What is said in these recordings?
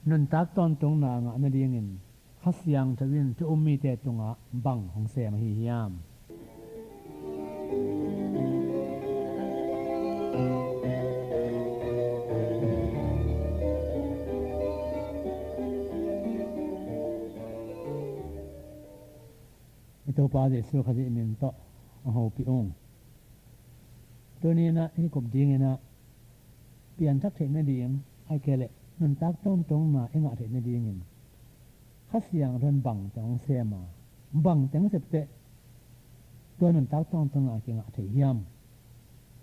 nun tak ton tong na nga na dingin khasyang thawin tu ummi te tunga bang hong se ma hi hiam ito pa de su khadi min to ho pi ong to ni na hi kop ding na pian thak the na ding ai kele nun tak ton tong na enga the na dingin khasyang ran bang tong se ma bang teng sep te to nun tak ton tong na ki nga the hiam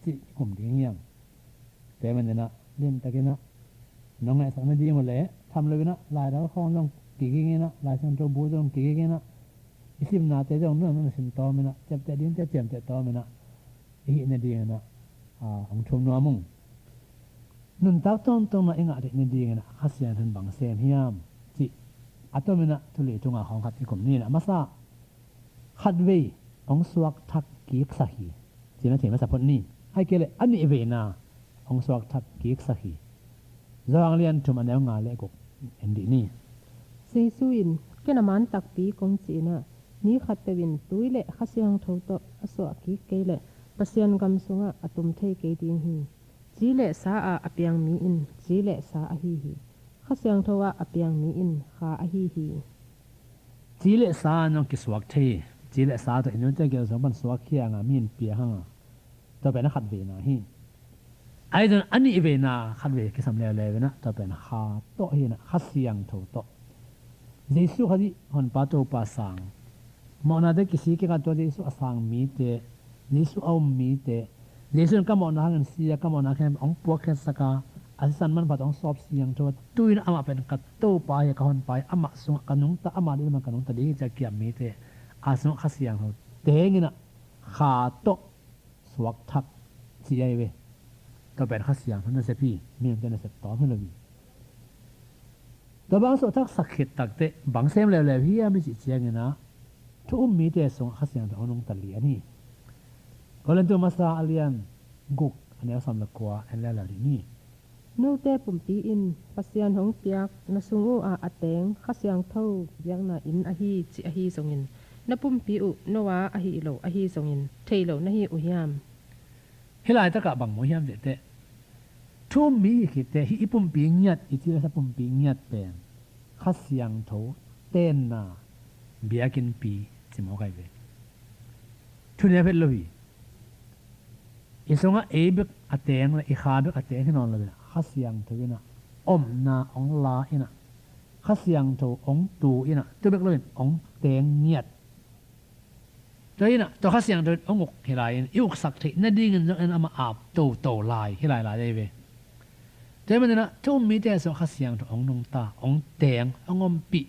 chi kop ding hiam te man na lim takina nong ai sa na ding mo le tham le na lai da khong long ki ki na lai san to bu dong ki ki na isim na te dong no sim to me na chep te din te chem te to me na hi na ding na ang thum no mung nun tak ton tong na enga de ni ding na khasyang ran bang sem hiam chi atomina thuli tunga hong khat ikom ni na masa khatwei ong suak thak ki sahi china thema sapon ni ai kele ani ve na ong suak thak ki sahi zawang lian thum anel nga le ko endi ni seisuin kenaman tak pi kong china ni khatewin tuile khasyang thoto aso ki kele pasian gam sunga atum thei ke ding hi chile sa a apyang mi in chile sa a hi hi khasyang thowa apyang mi in kha a hi hi chile sa no ki suak the chile sa to inu te ge so ban suak khia nga min pia hanga to be na khat ve na hi ai don ani ve na khat ve ki sam le le na to be na ha to hi na khasyang tho to jesu khadi hon pa to pa sang mo na de kisi ke ka to jesu asang mi te jesu au mi te jesu ka mo na ngan sia ka mo na khem ong po khe saka asan man patong sop siang to tuin ama pen ka to pa ya ka hon pai ama sung kanung ta ama de man kanung ta de ja kiam mi te asung khasiang ho te ngina kha to suak thak si ai we to pen khasiang na se pi mi te na se to hlo bi to bang so thak sakhit tak te bang sem le le hi ami chi chiang ina thu mi te sung khasiang to onung ta li ani kolen tu masa alian guk ane sam la kwa en la la ni no te pumpi in pasian hong piak na sungu a ateng khasyang tho yang na in a hi chi a hi songin na pumpi u nowa a hi lo a hi songin theilo na hi u hiam hilai ta ka bang mo hiam de te thu mi ki te hi ipum pi nyat i ti sa pum pi nyat pen khasyang tho ten na biakin pi chi mo kai ve thu ne phet lo bi isonga ebek ateng la i kha bek ateng hinon la khasyang thawina om na ong la ina khasyang tho ong tu ina tu bek loin ong teng nyat toina to khasyang tho ong ok hilai in iuk sak the na ding en ama ap to lai hilai la dei ve toima na thum mi te so khasyang tho ong nong ta ong teng ong om pi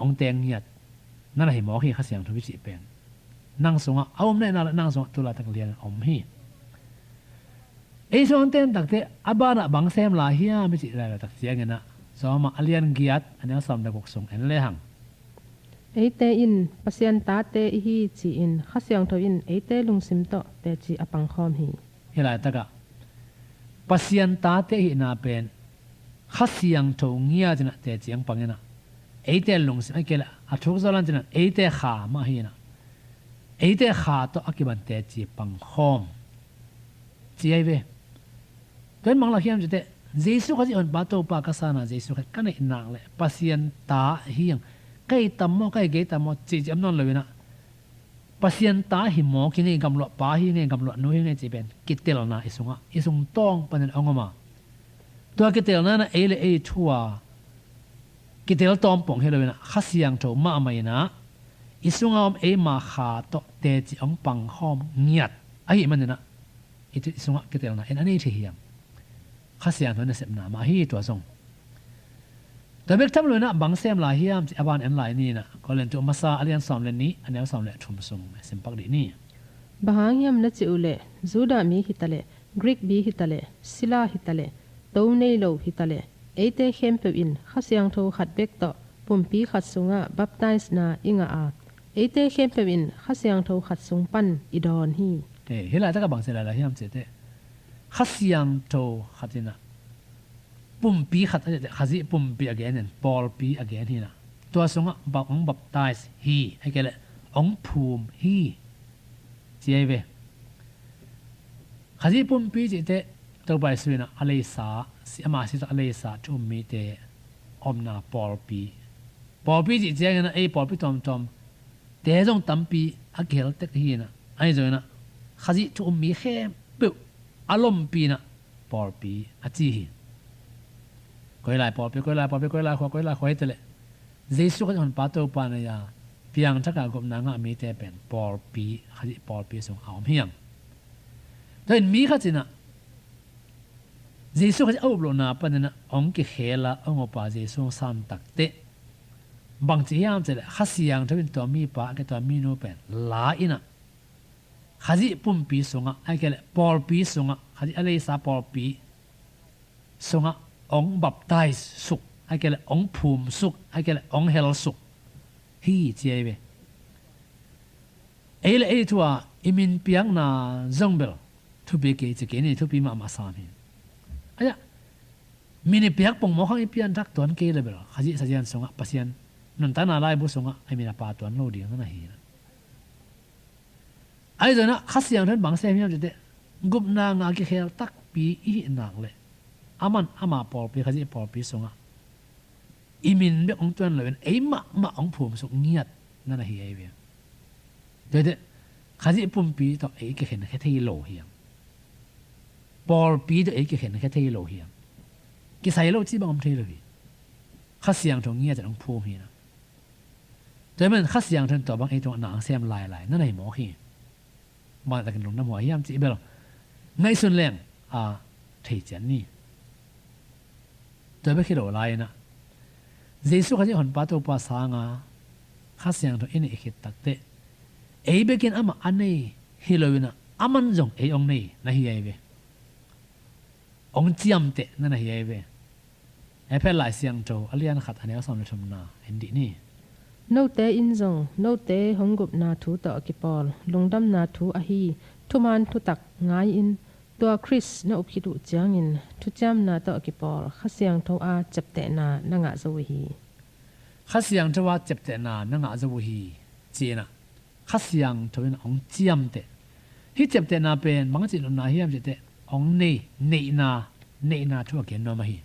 ong teng nyat na la hi mo hi khasyang tho bi chi pen nang songa awom ne na nang songa tula tak lian om hi ei son ten tak te abana bang sem la hiya mi chi la tak chiang ena so ma alian giat ania sam da gok song en le hang eite in pasian ta te hi chi in khasyang tho in eite lungsim to te chi apang khom hi hila taka pasian ta te hi na pen khasyang tho ngia jina te chiang pangena eite lungsim akela athuk zalan jina eite kha ma hi na eite kha to akiban te chi pang khom chi ai ve ten mang la hiam jete jesu khaji on ba to pa ka sana jesu khat kan inang le pasien ta hiang kai tammo kai ge tammo chi jam non lewina pasien ta hi mo ki ngai gam lo pa hi ngai gam lo no hi ngai chi ben kitel na isung tong panen ongoma to kitel na na ele e thua kitel tom pong helewina khasiang tho ma mai na isungam e ma kha to te chi ong pang khom ngiat ai manena itu isunga kitel na en ani the hiam khasiang thon sep na ma hi to song da bek tham lo na bang sem la hiam chi aban en lai ni na kolen tu masa alian som len ni anel som le thum sung sem pak di ni bahangyam na chi ule juda mi hitale greek bi hitale sila hitale to nei lo hitale eite khempe in khasiang tho khat bek to pumpi khat sunga baptize na inga a eite khempe in khasiang tho khat sung pan idon hi te hela ta ka bang se la hiam che te khasiang tho khatina ปุ่มปีขัดขจิปุ่มปีagain and Paul ปี again ฮีนะตัวสงะบักอง baptize ฮีไอ้แกละองภูมิฮีเจียเวขจิปุ่มปีจิเตตัวไปสุนะอะไรสาสิอามาสิตัวอะไรสาจุ่มมีเตอมนา Paul ปีจิเจียงนะไอ้ Paul ปีตอมเตะจงตั้มปีอาเกลเต็กฮีนะไอ้จอยนะขจิจุ่มมีแค่ปุ๊บอารมณ์ปีนะ Paul ปีอาจีฮีก็ไล่ปอไปก็ไล่ขวาเตะเลยเจสุก็จะหันป้าตัวปานายาเพียงถ้าการกบนางมีแต่เป็นปอปีขจิปอปีส่งเอาเพียงแต่มีข้าจินะเจสุก็จะเอาบลนาปนนะองค์กิเขละองค์ป้าเจสุสามตักเตะบางทียามเตะข้าเสียงถ้าเป็นตัวมีป้ากับตัวมีโนเป็นลาอินะขจิปุ่มปีส่งอ่ะไอ้แกเลยปอปีส่งอ่ะขจิอะไรสาปอปีส่งอ่ะองบับไตสุกไอ้แกละองภูมิสุกไอ้แกละองเฮลสุกฮีเจียเวเอละเอทัวอิมินเปียงนาจงเบลทุบีเกจิเกนี่ทุบีมาสามีไอ้ยะมินิเปียกปงมอข้างอีเปียนรักตัวนั้นเกลเบลขจิสัจยันสงะปัสยันนันตานาไลบุสงะไอ้มินาปาตัวนั้นโลดีนั่นฮีนะไอ้ตัวนั้นขัดเสียงท่านบางเสียงจะเดกุบนางอากิเฮลตักปีอีนักเลยอามาปอลปีขจิปอลปีสงะอิมินเบองตัวนั้นเลยไอ้มาองภูมิสุกเงียดนั่นน่ะเฮียเวียเดี๋ยวขจิปุ่มปีต่อไอ้ก็เห็นแค่ที่โลเฮียปอลปีต่อไอ้ก็เห็นแค่ที่โลเฮียกิใส่โลที่บางที่เลยข้าเสียงตรงเงียดจะองภูมิเฮียแต่มันข้าเสียงถึงต่อบางไอ้ตรงหนังเสียมลายนั่นไหนหมอเฮียมาแต่กันลงน้ำหัวเฮียมจีเบลไงส่วนแรงเทียนนี่ตัวไม่คิดอะไรนะเจสุเขาจะหันป้าตัวป้าสางาข้าเสียงตัวอินเอกตักเตะเอ้เบกินอามาอันนี้ฮิโลวินะอามันจงเอ้องนี่นะฮิไอเวองเจียมเตะนั่นนะฮิไอเวไอ้เพื่อหลายเสียงโจอเลียนขัดอันนี้ก็สอนในธรรมนาเห็นดีนี่โนเตอินจงโนเตหงกุบนาทูต่อกิปอลลงดำนาทูอหีทุมันทุตักง่ายอินตัวคริสน่าอุคิดุจางอินทุจามนาต่อกิปอลข้าเสียงทว่าจับแต่นานังอาจวีข้าเสียงทว่าจับแต่นานังอาจวีเจนะข้าเสียงทว่าองเจียมเตะที่จับแต่นาเป็นบางจิตนาเฮียมเตะองเนนาทั่วเกณฑ์นอมาฮี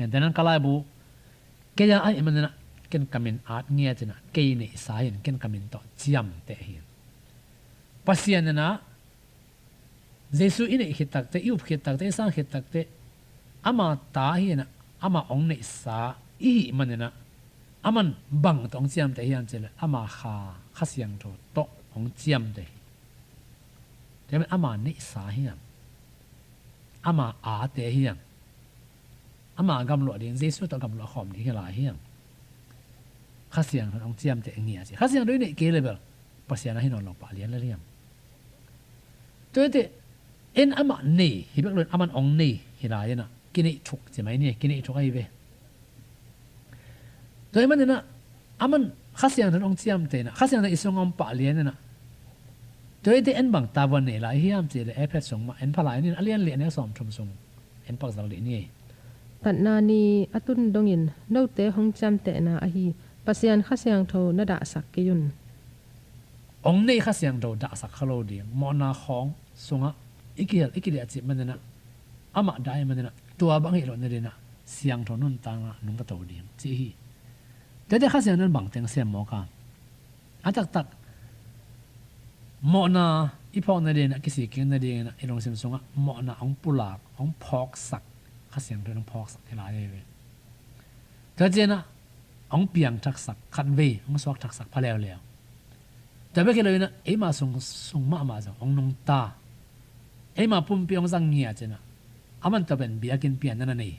แต่นั้นก็ไล่บุแกยังไอ้มันนะเกินกำมินอาร์ตเงียจนะเกย์นี่สายเกินกำมินต่อเจียมเตะฮีปัสยานนะเจสุอินเอขิตักเตอิอุปขิตักเตสังขิตักเตอามาตาฮีนะอามาองเนสาอีมันนะอามันบังตองเจียมเตะฮีอันเจเลยอามาข้าเสียงโตโตองเจียมเตะแต่มันอามาเนสาฮีอามาอาเตะฮีอามากำลัวเดียนเจสุต่อกำลัวขอมนี่ก็หลายเฮียงข้าเสียงของเจียมแต่เงียสิข้าเสียงด้วยเนี่ยเกเลยแบบภาษาให้นอนลงป่าเลี้ยนแล้วเลี้ยงตัวเด็เอ็นอามานี่ฮิบักเลยอามันองนี่ฮิลายนะกินไอชุกใช่ไหมเนี่ยกินไอชุกไอเวตัวมันเนี่ยนะอามันข้าเสียงของเจียมแต่นะข้าเสียงของอิสงอมป่าเลี้ยนนะตัวเด็เอ็นบังตาวันเนี่ยหลายเฮียมเจเลยเอฟเอสส่งมาเอ็นพลายนี่เลี้ยนเลี้ยนเนี่ยสอมชมส่งเอ็นปักสังเลี้ยนี่ตัดนานีอตุนดงอินโนเตหงจำเตนาอหีปัสยันข้าเสียงโทนดาสักกิยุนองนี่ข้าเสียงโดดาสักขโลเดียงมอนาของสงะอีกเดียจิมันนะอามาได้มันนะตัวบางเหตุนั่นเองนะเสียงโทนุนต่างนุ่งกระโตเดียงจีฮีแต่เด็กข้าเสียงนั้นบังเตียงเสียงหมอกาอันตักมอนาอีพอนั่นเองนะกิสิกินนั่นเองนะไอ้ลงเสียงสงะมอนาองปุลาองพอกสักข้าเสียงโดนองพอกสักให้หลายเลยแต่เจนะองเปียงทักษะขันเวองสวกทักษะพะแล้วแต่ไม่เคยเลยนะไอ้มาส่งมาจังองนงตาไอ้มาปุ่มเปียงสังเงียจนะอามันจะเป็นเบียกินเปียนนั่นนี่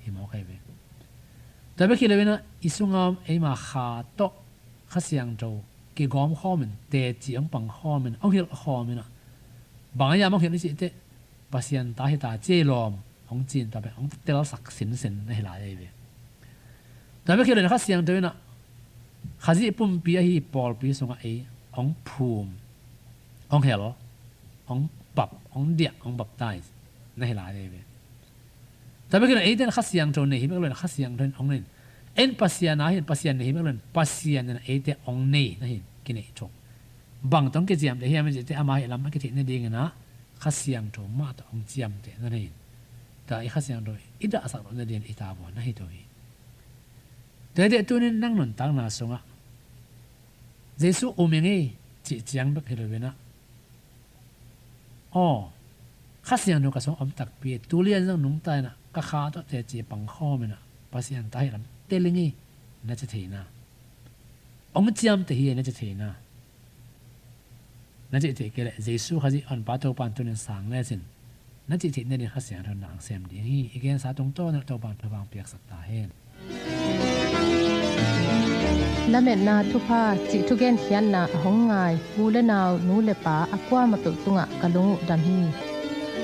เห็นมั้ยใครเว้แต่ไม่เคยเลยนะอิสุงามไอ้มาขาโตข้าเสียงโจกี่กอมข้อมันเตจีองปังข้อมันเอาเหี้ยข้อมันนะบางอย่างมันเห็นนี่สิเตภาษาตาให้ตาเจลอมองจีนแต่แบบองเตลสักสินให้หลายเลยแต่ไม่เคยเลยนะข้าเสียงโจนะข้าจะปุ่มเปียฮีปอลปีส่งไอ้องภูมิองเฮล องปรับองเดียองปรับได้ในหลายเลยแต่ tapi kan eden khasiang ton nei hibek lon khasiang ton ong nen en pasian na hin pasian nei hibek lon pasian na ete ong nei na hin kinai chok bang tong ke jiam de hiam je te ama lam ke ti ne ding na khasiang to ma to ong jiam te na nei ta I khasiang do ida asa ro na den ita bo na hi to hi de tu nen nang non tang na songa jesu omenge chi chiang bek helo bena khasiang no ka song om tak pi tulian jang nung tai na ka kha to te chi pang kho me na pasian tai lam telingi na che theina ong chiam te hi na che theina na che te ke le jesu khaji on pa to pan tu nen sang le sin na che the ne ni khasiang thon nang sem di hi again sa tong to na to pan to bang piak sak ta hen la me na thu pha chi thu gen hian na hong ngai bu le naw nu le pa akwa ma tu tunga kalung dan hi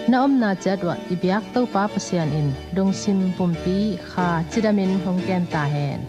na om na chadwa ibyak to pa pasian in dong sim pumpi kha chidamin hong ken ta hen